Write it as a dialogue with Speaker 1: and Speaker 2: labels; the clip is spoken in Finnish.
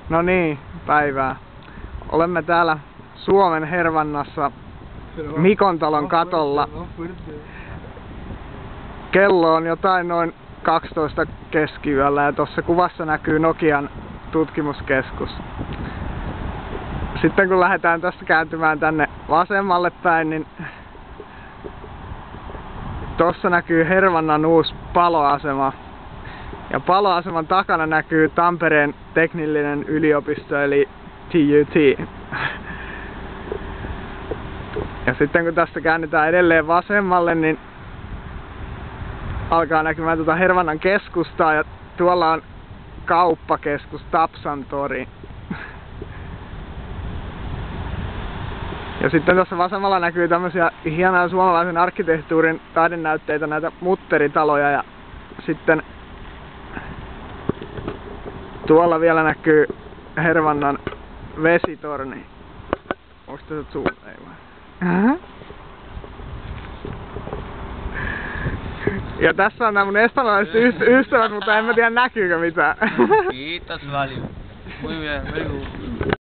Speaker 1: No niin, päivää. Olemme täällä Suomen Hervannassa Mikontalon katolla. Kello on jotain noin 12 keskiyöllä ja tuossa kuvassa näkyy Nokian tutkimuskeskus. Sitten kun lähdetään tästä kääntymään tänne vasemmalle päin, niin tuossa näkyy Hervannan uusi paloasema. Ja paloaseman takana näkyy Tampereen teknillinen yliopisto eli TUT. Ja sitten kun tästä käännetään edelleen vasemmalle, niin alkaa näkymään Hervannan keskustaa ja tuolla on kauppakeskus Tapsan tori. Ja sitten tuossa vasemmalla näkyy tämmösiä hienoja suomalaisen arkkitehtuurin taidenäytteitä, näitä mutteritaloja, ja sitten tuolla vielä näkyy Hervannan vesitorni. Onks tässä zoom? Ei vaan. Ja tässä on nämä mun espanjalaiset ystävät, mutta en mä tiedä näkyykö mitään.
Speaker 2: Kiitos paljon. Muy bien, very good.